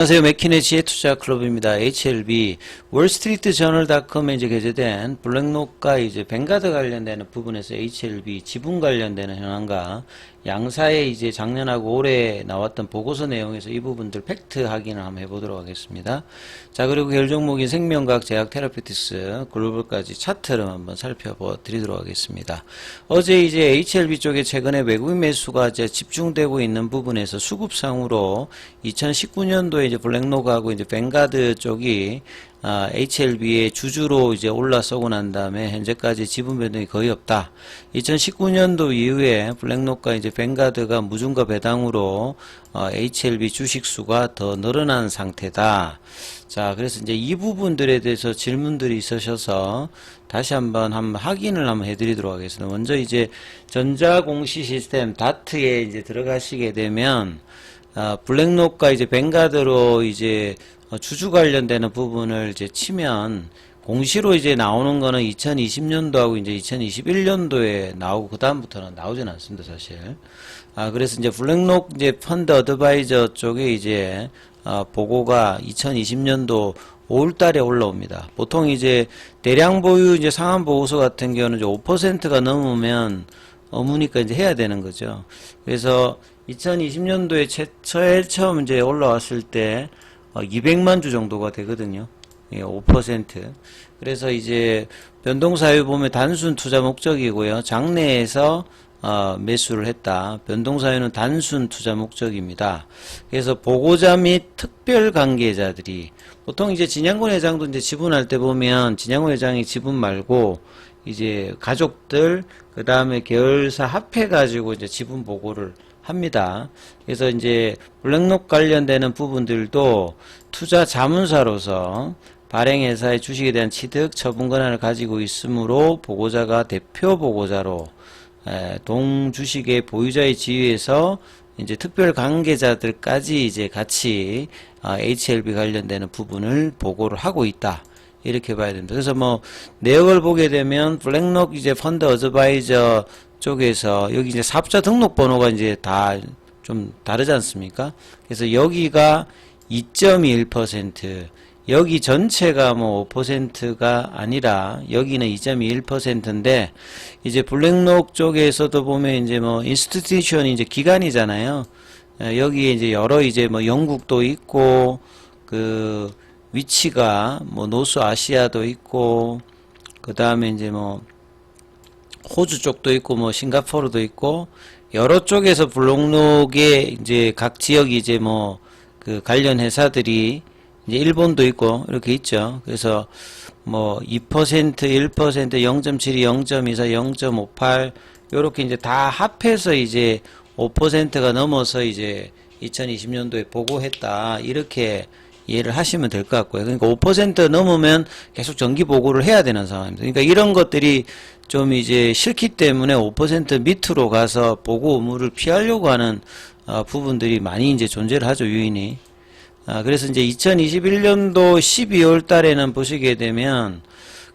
안녕하세요. 맥키네 지혜투자클럽입니다. HLB 월스트리트저널닷컴에 이제 게재된 블랙록과 이제 뱅가드 관련되는 부분에서 HLB 지분 관련되는 현황과 양사의 이제 작년하고 올해 나왔던 보고서 내용에서 이 부분들 팩트 확인을 한번 해보도록 하겠습니다. 자, 그리고 결 종목인 생명과학, 제약, 테라피틱스, 글로벌까지 차트를 한번 살펴보도록 하겠습니다. 어제 이제 HLB 쪽에 최근에 외국인 매수가 이제 집중되고 있는 부분에서 수급상으로 2019년도에 이제 블랙록하고 이제 뱅가드 쪽이 HLB의 주주로 이제 올라서고 난 다음에 현재까지 지분 변동이 거의 없다. 2019년도 이후에 블랙록과 이제 뱅가드가 무중과 배당으로 HLB 주식수가 더 늘어난 상태다. 자, 그래서 이제 이 부분들에 대해서 질문들이 있으셔서 다시 한번 확인을 한번 해드리도록 하겠습니다. 먼저 이제 전자공시 시스템 다트에 이제 들어가시게 되면 블랙록과 이제 뱅가드로 이제 주주 관련되는 부분을 이제 치면 공시로 이제 나오는 거는 2020년도하고 이제 2021년도에 나오고 그다음부터는 나오진 않습니다, 사실. 그래서 이제 블랙록 이제 펀드 어드바이저 쪽에 이제 보고가 2020년도 5월 달에 올라옵니다. 보통 이제 대량 보유 이제 상한 보고서 같은 경우는 이제 5%가 넘으면 어무니까 이제 해야 되는 거죠. 그래서 2020년도에 제일 처음 이제 올라왔을 때 200만 주 정도가 되거든요. 5%. 그래서 이제 변동사유 보면 단순 투자 목적이고요. 장내에서 매수를 했다. 변동사유는 단순 투자 목적입니다. 그래서 보고자 및 특별 관계자들이 보통 이제 진양권 회장도 이제 지분할 때 보면 진양권 회장이 지분 말고 이제 가족들 그 다음에 계열사 합해가지고 이제 지분 보고를 합니다. 그래서 이제 블랙록 관련되는 부분들도 투자 자문사로서 발행회사의 주식에 대한 취득 처분 권한을 가지고 있으므로 보고자가 대표 보고자로 동주식의 보유자의 지위에서 이제 특별 관계자들까지 이제 같이 HLB 관련되는 부분을 보고를 하고 있다. 이렇게 봐야 됩니다. 그래서 뭐 내역을 보게 되면 블랙록 이제 펀드 어드바이저 쪽에서 여기 이제 사업자 등록 번호가 이제 다 좀 다르지 않습니까? 그래서 여기가 2.21%, 여기 전체가 뭐 5%가 아니라 여기는 2.21%인데 이제 블랙록 쪽에서도 보면 이제 뭐 인스티튜션이 이제 기관이잖아요. 여기에 이제 여러 이제 뭐 영국도 있고 그 위치가 뭐 노스 아시아도 있고 그 다음에 이제 뭐 호주 쪽도 있고 뭐 싱가포르도 있고 여러 쪽에서 블랙록의 이제 각 지역이 이제 뭐 그 관련 회사들이 이제 일본도 있고 이렇게 있죠. 그래서 뭐 2%, 1%, 0.72, 0.24, 0.58 요렇게 이제 다 합해서 이제 5%가 넘어서 이제 2020년도에 보고했다. 이렇게 이해를 하시면 될 것 같고요. 그러니까 5% 넘으면 계속 정기 보고를 해야 되는 상황입니다. 그러니까 이런 것들이 좀 이제 싫기 때문에 5% 밑으로 가서 보고 의무를 피하려고 하는 부분들이 많이 이제 존재를 하죠, 요인이. 그래서 이제 2021년도 12월 달에는 보시게 되면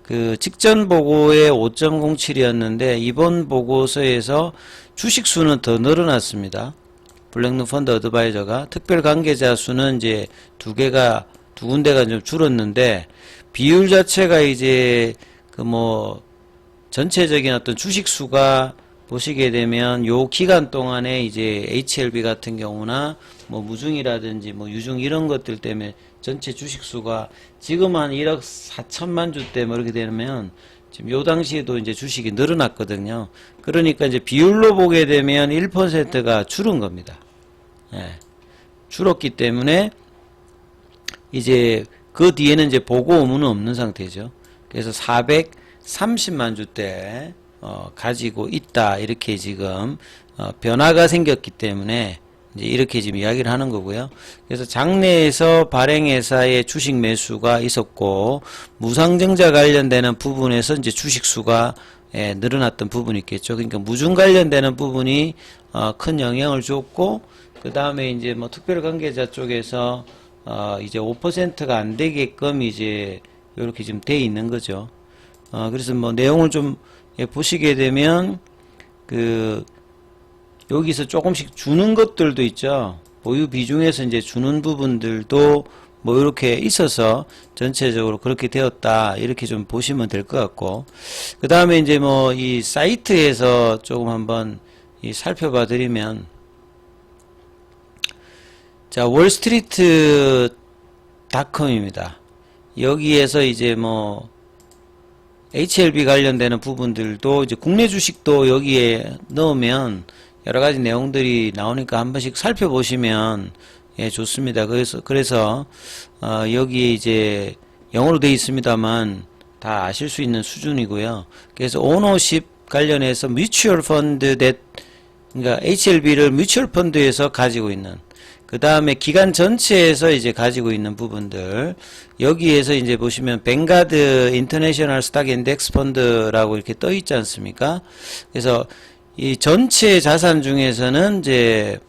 그 직전 보고에 5.07이었는데 이번 보고서에서 주식 수는 더 늘어났습니다. 블랙록 펀드 어드바이저가 특별 관계자 수는 이제 두 군데가 좀 줄었는데 비율 자체가 이제 그 뭐 전체적인 어떤 주식 수가 보시게 되면 요 기간 동안에 이제 HLB 같은 경우나 뭐 무중이라든지 뭐 유중 이런 것들 때문에 전체 주식 수가 지금 한 1억 4천만 주대 뭐 이렇게 되면 지금 요 당시에도 이제 주식이 늘어났거든요. 그러니까 이제 비율로 보게 되면 1%가 줄은 겁니다. 줄었기 때문에 이제 그 뒤에는 이제 보고 의무는 없는 상태죠. 그래서 430만 주대 가지고 있다. 이렇게 지금 변화가 생겼기 때문에 이제 이렇게 지금 이야기를 하는 거고요. 그래서 장내에서 발행회사의 주식 매수가 있었고 무상증자 관련되는 부분에서 이제 주식 수가 늘어났던 부분이 있겠죠. 그러니까 무중 관련되는 부분이 큰 영향을 줬고 그 다음에 이제 뭐 특별 관계자 쪽에서 이제 5%가 안 되게끔 이제 이렇게 지금 돼 있는 거죠. 그래서 뭐 내용을 좀 보시게 되면 그 여기서 조금씩 주는 것들도 있죠. 보유 비중에서 이제 주는 부분들도 뭐 이렇게 있어서 전체적으로 그렇게 되었다 이렇게 좀 보시면 될 것 같고, 그 다음에 이제 뭐 이 사이트에서 조금 한번 살펴봐 드리면, 자, 월스트리트닷컴입니다. 여기에서 이제 뭐 HLB 관련되는 부분들도 이제 국내 주식도 여기에 넣으면 여러 가지 내용들이 나오니까 한 번씩 살펴보시면 예, 좋습니다. 그래서 여기에 이제 영어로 되어 있습니다만 다 아실 수 있는 수준이고요. 그래서 오너십 관련해서 뮤추얼 펀드 그러니까 HLB를 뮤추얼 펀드에서 가지고 있는, 그 다음에 기간 전체에서 이제 가지고 있는 부분들, 여기에서 이제 보시면 뱅가드 인터내셔널 스탁 인덱스 펀드라고 이렇게 떠 있지 않습니까? 그래서 이 전체 자산 중에서는 이제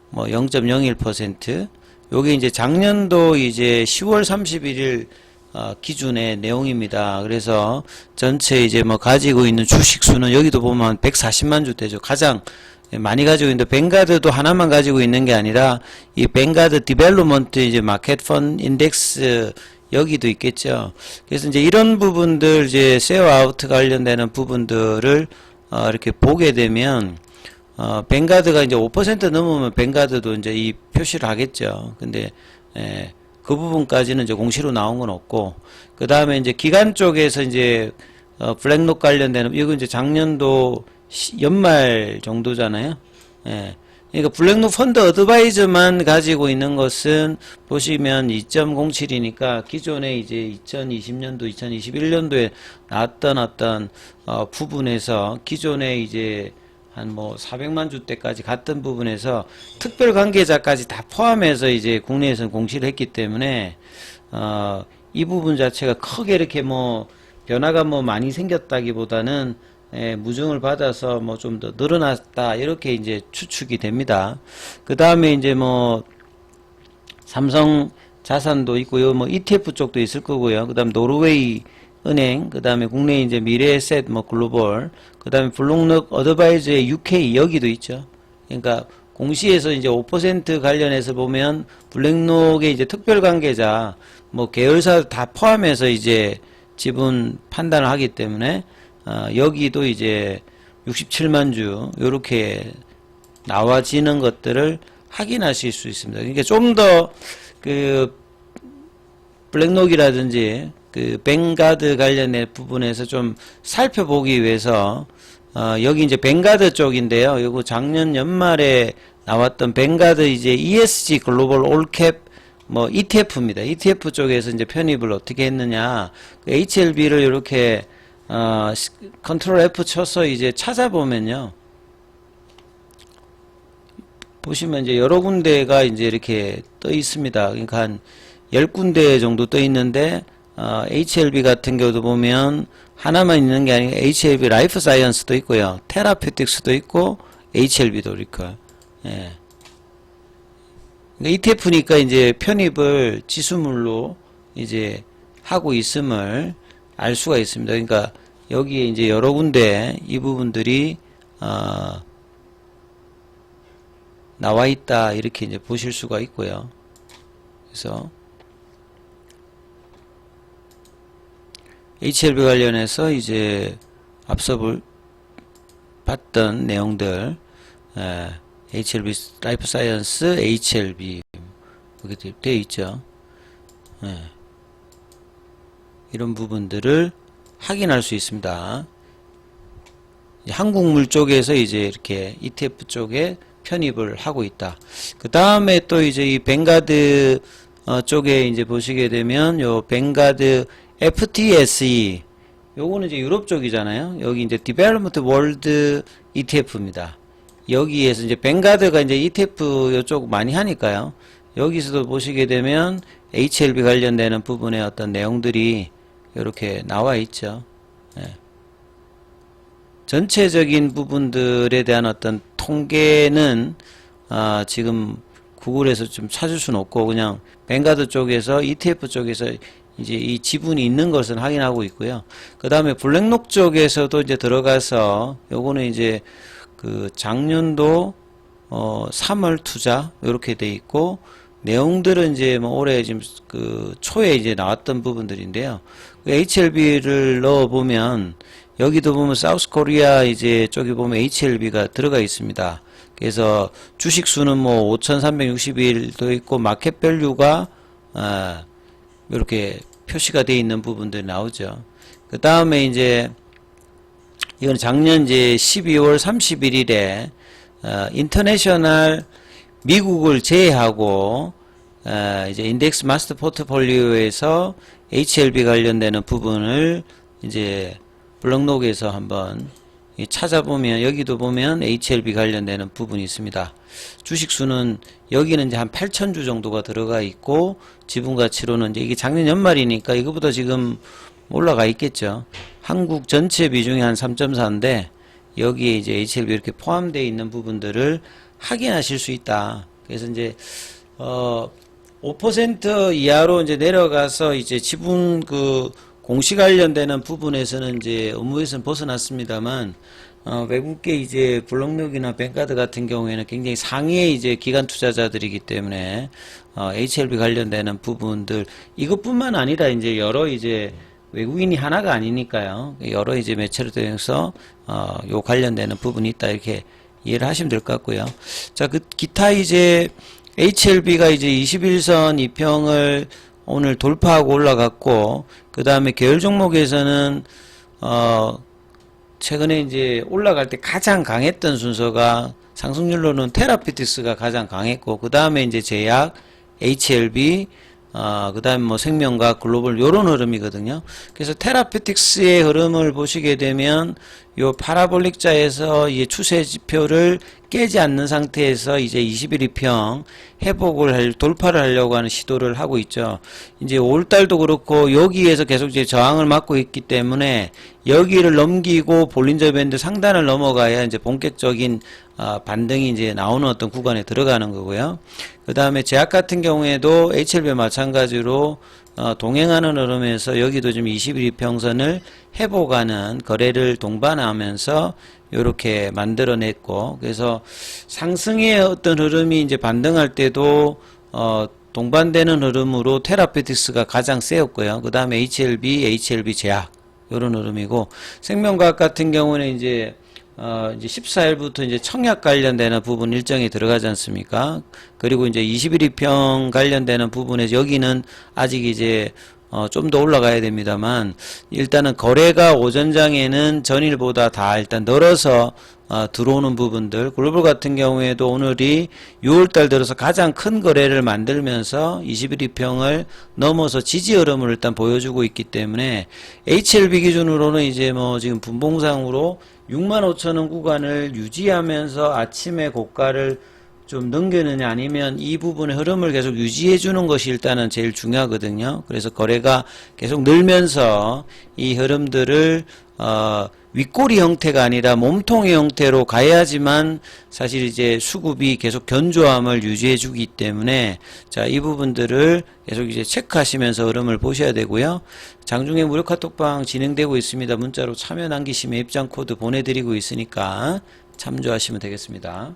뭐 0.01%, 요게 이제 작년도 이제 10월 31일 기준의 내용입니다. 그래서 전체 이제 뭐 가지고 있는 주식 수는 여기도 보면 140만 주대죠. 가장 많이 가지고 있는데, 뱅가드도 하나만 가지고 있는 게 아니라 이 뱅가드 디벨롭먼트 이제 마켓 펀 인덱스 여기도 있겠죠. 그래서 이제 이런 부분들 이제 세어 아웃 관련되는 부분들을 이렇게 보게 되면 뱅가드가 이제 5% 넘으면 뱅가드도 이제 이 표시를 하겠죠. 근데 그 부분까지는 이제 공시로 나온 건 없고, 그 다음에 이제 기간 쪽에서 이제 블랙록 관련되는, 이거 이제 작년도 연말 정도잖아요. 예. 그러니까 블랙록 펀드 어드바이저만 가지고 있는 것은 보시면 2.07이니까 기존에 이제 2020년도, 2021년도에 나왔던 어떤 부분에서 기존에 이제 한 뭐 400만 주대까지 갔던 부분에서 특별 관계자까지 다 포함해서 이제 국내에서는 공시를 했기 때문에 이 부분 자체가 크게 이렇게 뭐 변화가 뭐 많이 생겼다기보다는 무증을 받아서 뭐 좀 더 늘어났다 이렇게 이제 추측이 됩니다. 그 다음에 이제 뭐 삼성 자산도 있고요, 뭐 ETF 쪽도 있을 거고요. 그 다음 노르웨이 은행, 그 다음에 국내 이제 미래에셋 뭐 글로벌, 그 다음에 블록록 어드바이저의 UK 여기도 있죠. 그러니까 공시에서 이제 5% 관련해서 보면 블랙록의 이제 특별 관계자 뭐 계열사 다 포함해서 이제 지분 판단을 하기 때문에 여기도 이제 67만 주 요렇게 나와지는 것들을 확인하실 수 있습니다. 그러니까 좀 더 그 블랙록이라든지 그 뱅가드 관련된 부분에서 좀 살펴보기 위해서 여기 이제 뱅가드 쪽인데요. 요거 작년 연말에 나왔던 뱅가드 이제 ESG 글로벌 올캡 뭐 ETF입니다. ETF 쪽에서 이제 편입을 어떻게 했느냐, HLB를 이렇게 컨트롤 F 쳐서 이제 찾아보면요, 보시면 이제 여러 군데가 이제 이렇게 떠 있습니다. 그러니까 한 10군데 정도 떠 있는데, HLB 같은 경우도 보면 하나만 있는 게 아니라 HLB 라이프 사이언스도 있고요, 테라피틱스도 있고, HLB도 있고, 예. ETF니까 이제 편입을 지수물로 이제 하고 있음을 알 수가 있습니다. 그러니까 여기에 이제 여러 군데 이 부분들이 나와 있다 이렇게 이제 보실 수가 있고요. 그래서 HLB 관련해서 이제 앞서 봤던 내용들, HLB 라이프 사이언스 HLB 이렇게 되어 있죠. 이런 부분들을 확인할 수 있습니다. 한국물 쪽에서 이제 이렇게 ETF 쪽에 편입을 하고 있다. 그 다음에 또 이제 이 뱅가드 쪽에 이제 보시게 되면 요 뱅가드 FTSE 요거는 이제 유럽 쪽이잖아요. 여기 이제 Development World ETF입니다. 여기에서 이제 뱅가드가 이제 ETF 요쪽 많이 하니까요. 여기서도 보시게 되면 HLB 관련되는 부분의 어떤 내용들이 이렇게 나와 있죠. 전체적인 부분들에 대한 어떤 통계는 지금 구글에서 좀 찾을 수는 없고, 그냥 뱅가드 쪽에서 ETF 쪽에서 이제 이 지분이 있는 것은 확인하고 있고요. 그 다음에 블랙록 쪽에서도 이제 들어가서 요거는 이제 그 작년도 3월 투자 이렇게 돼 있고, 내용들은 이제 뭐 올해 지금 그 초에 이제 나왔던 부분들인데요. HLB를 넣어 보면 여기도 보면 사우스 코리아 이제 쪽에 보면 HLB가 들어가 있습니다. 그래서 주식 수는 뭐 5,361도 있고 마켓 밸류가 이렇게 표시가 되어 있는 부분들이 나오죠. 그 다음에 이제 이건 작년 이제 12월 31일에 인터내셔널 미국을 제외하고 이제 인덱스 마스터 포트폴리오에서 HLB 관련되는 부분을 이제 블록록에서 한번 찾아보면 여기도 보면 HLB 관련되는 부분이 있습니다. 주식 수는 여기는 이제 한 8,000주 정도가 들어가 있고 지분 가치로는 이제 이게 작년 연말이니까 이거보다 지금 올라가 있겠죠. 한국 전체 비중이 한 3.4인데 여기에 이제 HLB 이렇게 포함되어 있는 부분들을 확인하실 수 있다. 그래서 이제 5% 이하로 이제 내려가서 이제 지분 그 공시 관련되는 부분에서는 이제 업무에서는 벗어났습니다만 외국계 이제 블록록이나 뱅카드 같은 경우에는 굉장히 상위의 이제 기관 투자자들이기 때문에 HLB 관련되는 부분들 이것뿐만 아니라 이제 여러 이제 외국인이 하나가 아니니까요. 여러 이제 매체를 통해서 요 관련되는 부분이 있다 이렇게 이해를 하시면 될 것 같고요. 자, 그 기타 이제 HLB가 이제 21선 이평을 오늘 돌파하고 올라갔고, 그 다음에 계열 종목에서는 최근에 이제 올라갈 때 가장 강했던 순서가 상승률로는 테라피틱스가 가장 강했고, 그 다음에 이제 제약, HLB, 그 다음에 뭐 생명과 글로벌 요런 흐름이거든요. 그래서 테라피틱스의 흐름을 보시게 되면 요 파라볼릭자에서 이 추세 지표를 깨지 않는 상태에서 이제 21이평 회복을 돌파를 하려고 하는 시도를 하고 있죠. 이제 5월달도 그렇고 여기에서 계속 이제 저항을 맞고 있기 때문에 여기를 넘기고 볼린저 밴드 상단을 넘어가야 이제 본격적인 반등이 이제 나오는 어떤 구간에 들어가는 거고요. 그 다음에 제약 같은 경우에도 HLB 마찬가지로 동행하는 흐름에서 여기도 지금 21이평선을 회복하는 거래를 동반하면서 이렇게 만들어냈고, 그래서 상승의 어떤 흐름이 이제 반등할 때도 동반되는 흐름으로 테라피틱스가 가장 세였고요. 그 다음에 HLB 제약 이런 흐름이고, 생명과학 같은 경우는 이제 14일부터 이제 청약 관련되는 부분 일정이 들어가지 않습니까? 그리고 이제 21이평 관련되는 부분에서 여기는 아직 이제 좀 더 올라가야 됩니다만, 일단은 거래가 오전장에는 전일보다 다 일단 늘어서 들어오는 부분들, 글로벌 같은 경우에도 오늘이 6월달 들어서 가장 큰 거래를 만들면서 21이평을 넘어서 지지 흐름을 일단 보여주고 있기 때문에 HLB 기준으로는 이제 뭐 지금 분봉상으로 65,000원 구간을 유지하면서 아침에 고가를 좀 넘기느냐 아니면 이 부분의 흐름을 계속 유지해 주는 것이 일단은 제일 중요하거든요. 그래서 거래가 계속 늘면서 이 흐름들을 윗꼬리 형태가 아니라 몸통의 형태로 가야지만 사실 이제 수급이 계속 견조함을 유지해 주기 때문에 자, 이 부분들을 계속 이제 체크하시면서 흐름을 보셔야 되고요. 장중에 무료 카톡방 진행되고 있습니다. 문자로 참여 남기시면 입장 코드 보내드리고 있으니까 참조하시면 되겠습니다.